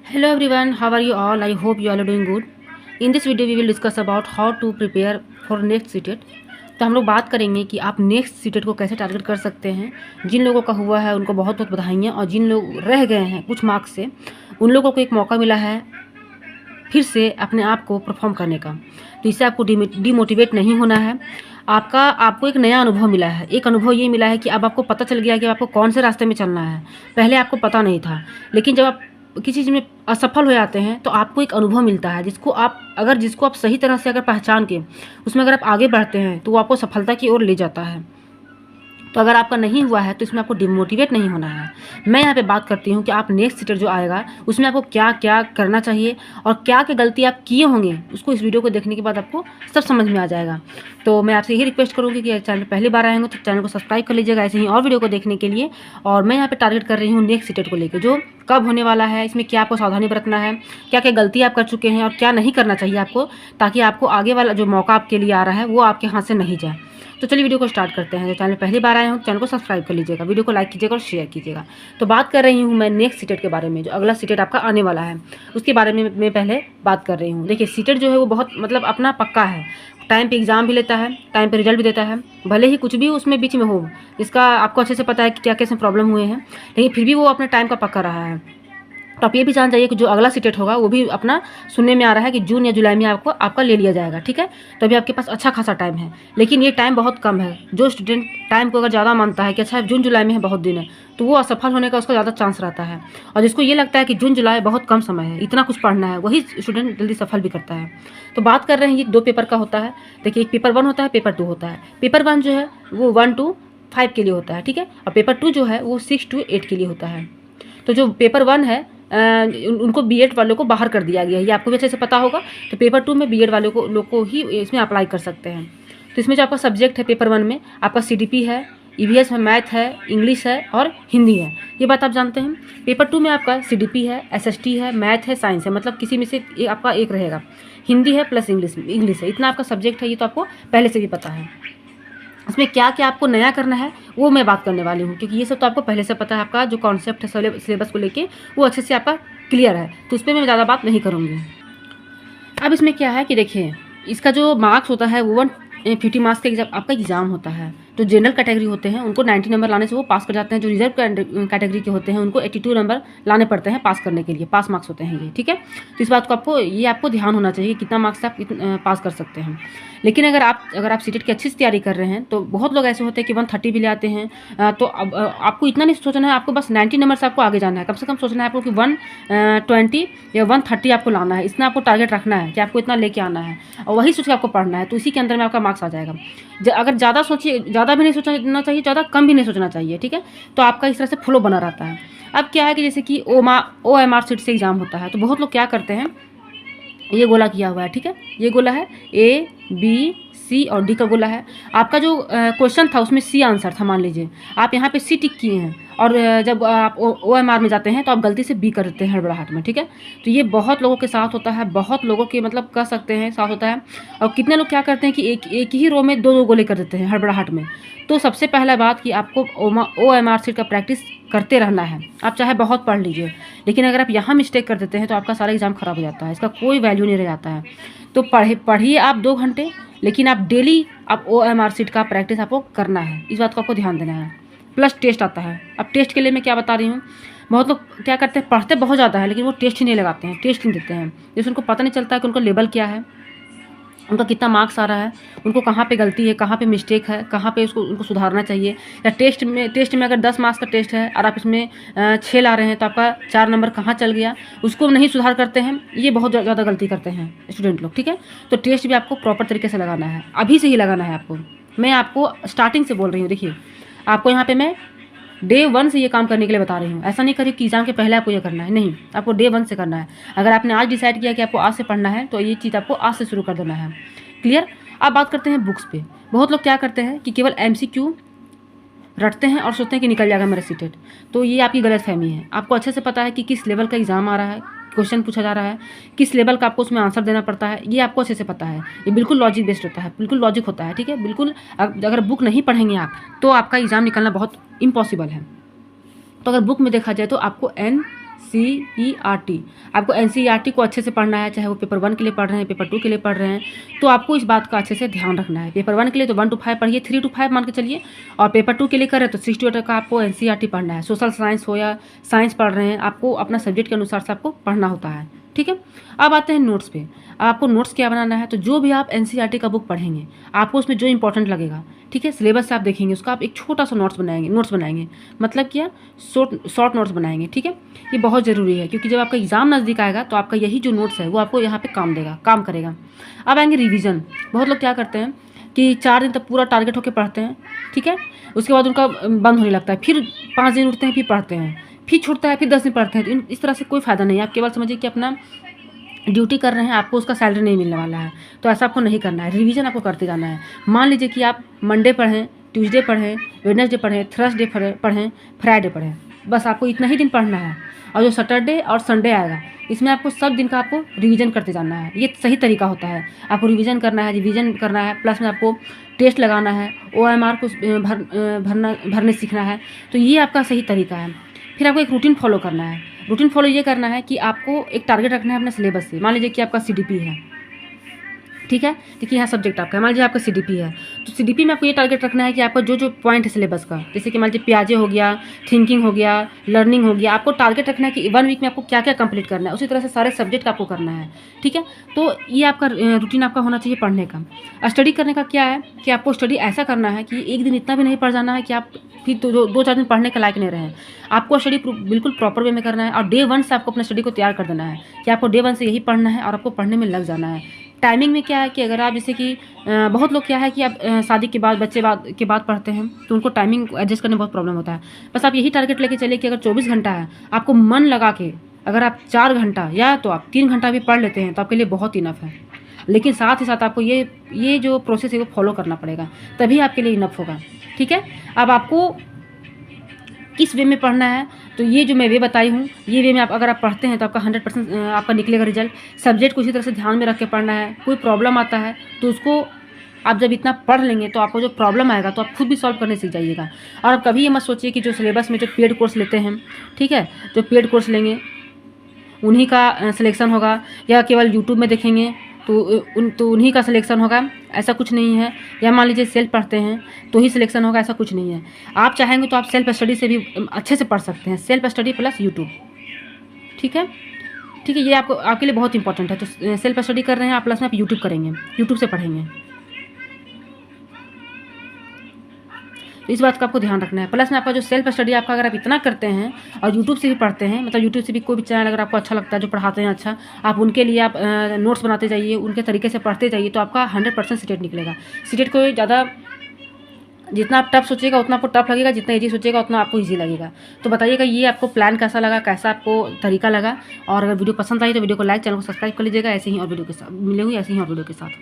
Hello everyone, how are you all? I hope you all are doing good. In this video we will discuss about how to prepare for next CTET. तो हम लोग बात करेंगे कि आप next CTET को कैसे target कर सकते हैं। जिन लोगों का हुआ है उनको बहुत बहुत बधाइयाँ, और जिन लोग रह गए हैं कुछ मार्क्स से उन लोगों को एक मौका मिला है फिर से अपने आप को परफॉर्म करने का। तो इससे आपको डिमोटिवेट नहीं होना है। आपको एक नया अनुभव मिला है। एक अनुभव ये मिला है कि अब आपको पता चल गया कि आपको कौन से रास्ते में चलना है। पहले आपको पता नहीं था, लेकिन जब आप किसी चीज़ में असफल हो जाते हैं तो आपको एक अनुभव मिलता है जिसको आप सही तरह से अगर पहचान के उसमें अगर आप आगे बढ़ते हैं तो वो आपको सफलता की ओर ले जाता है। तो अगर आपका नहीं हुआ है तो इसमें आपको डिमोटिवेट नहीं होना है। मैं यहाँ पे बात करती हूँ कि आप नेक्स्ट सीटेट जो आएगा उसमें आपको क्या क्या करना चाहिए और क्या क्या गलती आप किए होंगे, उसको इस वीडियो को देखने के बाद आपको सब समझ में आ जाएगा। तो मैं आपसे यही रिक्वेस्ट करूँगी कि चैनल पहली बार आएंगे तो चैनल को सब्सक्राइब कर लीजिएगा ऐसे ही और वीडियो को देखने के लिए। और मैं यहाँ पे टारगेट कर रही हूँ नेक्स्ट सीटेट को लेकर, जो कब होने वाला है, इसमें क्या आपको सावधानी बरतना है, क्या क्या गलती आप कर चुके हैं और क्या नहीं करना चाहिए आपको, ताकि आपको आगे वाला जो मौका आपके लिए आ रहा है वो आपके हाथ से नहीं जाए। तो चलिए वीडियो को स्टार्ट करते हैं। जो चैनल पहली बार आए हो चैनल को सब्सक्राइब कर लीजिएगा, वीडियो को लाइक कीजिएगा और शेयर कीजिएगा। तो बात कर रही हूँ मैं नेक्स्ट सीटेट के बारे में, जो अगला सीटेट आपका आने वाला है उसके बारे में मैं पहले बात कर रही हूँ। देखिए, सीटेट जो है वो बहुत अपना पक्का है। टाइम पे एग्जाम भी लेता है, टाइम पे रिजल्ट भी देता है, भले ही कुछ भी उसमें बीच में हो, इसका आपको अच्छे से पता है कि क्या कैसे प्रॉब्लम हुए हैं, लेकिन फिर भी वो अपने टाइम का पक्का रहा है। तो आप ये भी जान जाइए कि जो अगला सीटेट होगा वो भी अपना सुनने में आ रहा है कि जून या जुलाई में आपका ले लिया जाएगा। ठीक है, तो अभी आपके पास अच्छा खासा टाइम है, लेकिन ये टाइम बहुत कम है। जो स्टूडेंट टाइम को अगर ज़्यादा मानता है कि अच्छा जून जुलाई में है, बहुत दिन है, तो वो असफल होने का उसका ज़्यादा चांस रहता है। और जिसको ये लगता है कि जून जुलाई बहुत कम समय है, इतना कुछ पढ़ना है, वही स्टूडेंट जल्दी सफल भी करता है। तो बात कर रहे हैं, ये 2 पेपर का होता है। देखिए, एक पेपर 1 होता है, पेपर 2 होता है। पेपर 1 जो है वो 1 to 5 के लिए होता है। ठीक है, और पेपर 2 जो है वो 6 to 8 के लिए होता है। तो जो पेपर 1 है उनको बीएड वालों को बाहर कर दिया गया है, ये आपको भी अच्छे से पता होगा। तो पेपर 2 में बीएड वालों को लोग को ही इसमें अप्लाई कर सकते हैं। तो इसमें जो आपका सब्जेक्ट है पेपर 1 में, आपका सीडीपी है, ईवीएस है, मैथ है, इंग्लिश है और हिंदी है, ये बात आप जानते हैं। पेपर 2 में आपका सीडीपी है, एसएसटी है, मैथ है, साइंस है, मतलब किसी में से आपका एक रहेगा। हिंदी है प्लस इंग्लिश है, इतना आपका सब्जेक्ट है, ये तो आपको पहले से भी पता है। इसमें क्या क्या आपको नया करना है वो मैं बात करने वाली हूँ, क्योंकि ये सब तो आपको पहले से पता है। आपका जो कॉन्सेप्ट है सिलेबस को लेके वो अच्छे से आपका क्लियर है, तो उस पर मैं ज़्यादा बात नहीं करूँगी। अब इसमें क्या है कि देखिए, इसका जो मार्क्स होता है वो 150 मार्क्स का आपका एग्जाम होता है। जो जनरल कैटेगरी होते हैं उनको 90 नंबर लाने से वो पास कर जाते हैं। जो रिजर्व कैटेगरी के होते हैं उनको 82 नंबर लाने पड़ते हैं पास करने के लिए, पास मार्क्स होते हैं ये। ठीक है, तो इस बात को आपको ध्यान होना चाहिए कितना मार्क्स आप पास कर सकते हैं। लेकिन अगर आप सीटेट की अच्छी से तैयारी कर रहे हैं तो बहुत लोग ऐसे होते हैं कि 130 भी ले आते हैं। तो अब आपको इतना नहीं सोचना है, आपको बस 90 नंबर से आपको आगे जाना है। कम से कम सोचना है आपको कि 120 या 130 आपको लाना है, इतना आपको टारगेट रखना है कि आपको इतना लेके आना है, और वही सोच के आपको पढ़ना है। तो इसी के अंदर में आपका मार्क्स आ जाएगा। अगर ज़्यादा भी नहीं सोचना चाहिए, ज़्यादा कम भी नहीं सोचना चाहिए। ठीक है, तो आपका इस तरह से फ्लो बना रहता है। अब क्या है कि जैसे कि OMR सीट से एग्जाम होता है, तो बहुत लोग क्या करते हैं, ये गोला किया हुआ है। ठीक है, ये गोला है, A B C और D का गोला है। आपका जो क्वेश्चन था उसमें C आंसर था, मान लीजिए आप यहाँ पे C टिक किए हैं, और जब आप OMR में जाते हैं तो आप गलती से B कर देते हैं हड़बड़ाहट में। ठीक है, तो ये बहुत लोगों के साथ होता है, बहुत लोगों के कह सकते हैं साथ होता है। और कितने लोग क्या करते हैं कि एक ही रो में 2 गोले कर देते हैं हड़बड़ाहट में। तो सबसे पहला बात कि आपको OMR सीट का प्रैक्टिस करते रहना है। आप चाहे बहुत पढ़ लीजिए, लेकिन अगर आप यहाँ मिस्टेक कर देते हैं तो आपका सारा एग्जाम खराब हो जाता है, इसका कोई वैल्यू नहीं रह जाता है। तो पढ़िए आप 2 घंटे, लेकिन आप डेली आप OMR सीट का प्रैक्टिस आपको करना है, इस बात को आपको ध्यान देना है। प्लस टेस्ट आता है। अब टेस्ट के लिए मैं क्या बता रही हूँ, बहुत लोग क्या करते हैं, पढ़ते बहुत ज़्यादा है लेकिन वो टेस्ट ही नहीं लगाते हैं, टेस्ट नहीं देते हैं, जैसे उनको पता नहीं चलता है कि उनका लेवल क्या है, उनका कितना मार्क्स आ रहा है, उनको कहाँ पे गलती है, कहाँ पे मिस्टेक है, कहाँ पे उनको सुधारना चाहिए। या टेस्ट में अगर 10 मार्क्स का टेस्ट है और आप इसमें 6 ला रहे हैं तो आपका 4 नंबर कहाँ चल गया, उसको नहीं सुधार करते हैं। ये बहुत ज़्यादा गलती करते हैं स्टूडेंट लोग। ठीक है, तो टेस्ट भी आपको प्रॉपर तरीके से लगाना है, अभी से ही लगाना है आपको। मैं आपको स्टार्टिंग से बोल रही हूँ। देखिए, आपको यहाँ पर मैं डे 1 से ये काम करने के लिए बता रही हूँ। ऐसा नहीं करिए कि एग्जाम के पहले आपको ये करना है, नहीं, आपको डे 1 से करना है। अगर आपने आज डिसाइड किया कि आपको आज से पढ़ना है तो ये चीज़ आपको आज से शुरू कर देना है। क्लियर। अब बात करते हैं बुक्स पे। बहुत लोग क्या करते हैं कि केवल MCQ रटते हैं और सोचते हैं कि निकल जाएगा मेरा सीटेट। तो ये आपकी गलतफहमी है। आपको अच्छे से पता है कि किस लेवल का एग्जाम आ रहा है, क्वेश्चन पूछा जा रहा है, किस लेवल का आपको उसमें आंसर देना पड़ता है, ये आपको अच्छे से पता है। ये बिल्कुल लॉजिक बेस्ड होता है, बिल्कुल लॉजिक होता है। ठीक है, बिल्कुल अगर बुक नहीं पढ़ेंगे आप तो आपका एग्जाम निकलना बहुत इम्पॉसिबल है। तो अगर बुक में देखा जाए तो आपको NCERT। आपको NCERT को अच्छे से पढ़ना है, चाहे वो पेपर 1 के लिए पढ़ रहे हैं, पेपर 2 के लिए पढ़ रहे हैं, तो आपको इस बात का अच्छे से ध्यान रखना है। पेपर 1 के लिए तो 1 to 5 पढ़िए, 3 to 5 मान के चलिए, और पेपर 2 के लिए करें तो 6 to 8 का आपको NCERT पढ़ना है। सोशल साइंस हो या साइंस पढ़ रहे हैं, आपको अपना सब्जेक्ट के अनुसार से आपको पढ़ना होता है, ठीक है। अब आते हैं नोट्स पे। आपको नोट्स क्या बनाना है, तो जो भी आप NCERT का बुक पढ़ेंगे, आपको उसमें जो इंपॉर्टेंट लगेगा, ठीक है, सिलेबस से आप देखेंगे उसका, आप एक छोटा सा नोट्स बनाएंगे, मतलब क्या, शॉर्ट नोट्स बनाएंगे, ठीक है। ये बहुत ज़रूरी है, क्योंकि जब आपका एग्जाम नज़दीक आएगा तो आपका यही जो नोट्स है वो आपको यहाँ पे काम करेगा। अब आएंगे रिवीजन। बहुत लोग क्या करते हैं कि 4 दिन तक पूरा टारगेट होकर पढ़ते हैं, ठीक है, उसके बाद उनका बंद होने लगता है, फिर 5 दिन उठते हैं, फिर पढ़ते हैं, फिर छूटता है, फिर 10 दिन पढ़ते हैं। तो इस तरह से कोई फ़ायदा नहीं है। आप केवल समझिए कि अपना ड्यूटी कर रहे हैं, आपको उसका सैलरी नहीं मिलने वाला है, तो ऐसा आपको नहीं करना है। रिवीजन आपको करते जाना है। मान लीजिए कि आप मंडे पढ़ें, ट्यूसडे पढ़ें, वेडनेसडे पढ़ें, थर्सडे पढ़ें, फ्राइडे पढ़ें, बस आपको इतना ही दिन पढ़ना है। और जो सैटरडे और संडे आएगा, इसमें आपको सब दिन का आपको रिवीजन करते जाना है। ये सही तरीका होता है। आपको रिवीजन करना है, प्लस में आपको टेस्ट लगाना है, OMR को भरने सीखना है। तो ये आपका सही तरीका है। फिर आपको एक रूटीन फॉलो करना है। रूटीन फॉलो ये करना है कि आपको एक टारगेट रखना है अपने सिलेबस से। मान लीजिए कि आपका CDP है, ठीक है, देखिए यहाँ सब्जेक्ट आपका, मान लीजिए आपका CDP है, तो CDP में आपको ये टारगेट रखना है कि आपका जो पॉइंट है सिलेबस का, जैसे कि मान लीजिए पियाजे हो गया, थिंकिंग हो गया, लर्निंग हो गया, आपको टारगेट रखना है कि 1 वीक में आपको क्या क्या कंप्लीट करना है। उसी तरह से सारे सब्जेक्ट आपको करना है, ठीक है। तो ये आपका रूटीन आपका होना चाहिए पढ़ने का। स्टडी करने का क्या है कि आपको स्टडी ऐसा करना है कि एक दिन इतना भी नहीं पढ़ जाना है कि आप फिर तो 2-4 दिन पढ़ने के लायक नहीं रहें। आपको स्टडी बिल्कुल प्रॉपर वे में करना है, और डे 1 से आपको अपना स्टडी को तैयार कर देना है कि आपको डे 1 से यही पढ़ना है और आपको पढ़ने में लग जाना है। टाइमिंग में क्या है कि अगर आप जैसे कि बहुत लोग क्या है कि आप शादी के बाद के बाद पढ़ते हैं, तो उनको टाइमिंग एडजस्ट करने में बहुत प्रॉब्लम होता है। बस आप यही टारगेट लेके चलिए कि अगर 24 घंटा है, आपको मन लगा के अगर आप 4 घंटा या तो आप 3 घंटा भी पढ़ लेते हैं तो आपके लिए बहुत इनफ है। लेकिन साथ ही साथ आपको ये जो प्रोसेस है वो फॉलो करना पड़ेगा, तभी आपके लिए इनफ होगा, ठीक है। अब आपको किस वे में पढ़ना है, तो ये जो मैं वे बताई हूँ, ये वे में अगर आप पढ़ते हैं तो आपका 100% आपका निकलेगा रिजल्ट। सब्जेक्ट को इसी तरह से ध्यान में रख के पढ़ना है। कोई प्रॉब्लम आता है तो उसको आप जब इतना पढ़ लेंगे तो आपको जो प्रॉब्लम आएगा तो आप खुद भी सॉल्व करने सीख जाइएगा। और अब कभी ये मत सोचिए कि जो सिलेबस में जो पेड कोर्स लेते हैं, ठीक है, जो पेड कोर्स लेंगे उन्हीं का सिलेक्शन होगा, या केवल यूट्यूब में देखेंगे तो उन्हीं का सिलेक्शन होगा, ऐसा कुछ नहीं है। या मान लीजिए सेल्फ पढ़ते हैं तो ही सिलेक्शन होगा, ऐसा कुछ नहीं है। आप चाहेंगे तो आप सेल्फ स्टडी से भी अच्छे से पढ़ सकते हैं, सेल्फ स्टडी प्लस यूट्यूब, ठीक है, ठीक है। ये आपके लिए बहुत इंपॉर्टेंट है। तो सेल्फ स्टडी कर रहे हैं आप, प्लस में आप यूट्यूब करेंगे, यूट्यूब से पढ़ेंगे, तो इस बात का आपको ध्यान रखना है। प्लस में आपका जो सेल्फ स्टडी आपका अगर आप इतना करते हैं और यूट्यूब से भी पढ़ते हैं, मतलब यूट्यूब से भी कोई भी चैनल अगर आपको अच्छा लगता है जो पढ़ाते हैं अच्छा, आप उनके लिए आप नोट्स बनाते जाइए, उनके तरीके से पढ़ते जाइए, तो आपका 100% सीटेट निकलेगा। सीटेट को ज़्यादा जितना आप टफ सोचिएगा उतना आपको टफ लगेगा, जितना ईजी सोचिएगा उतना आपको ईजी लगेगा। तो बताइएगा ये आपको प्लान कैसा लगा, कैसा आपको तरीका लगा। और अगर वीडियो पसंद आई तो वीडियो को लाइक, चैनल को सब्सक्राइब कर लीजिएगा। ऐसे ही और वीडियो के साथ मिलेंगे, ऐसे ही और वीडियो के साथ।